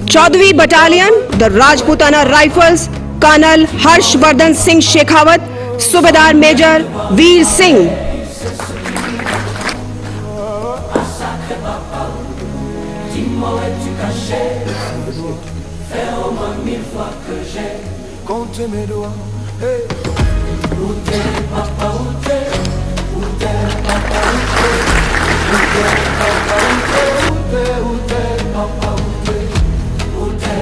चौदहवीं battalion the Rajputana rifles, colonel Harshvardhan Singh Shekhawat, subedar major Veer Singh. Compte mes doigts, hey. Où t'es, papa?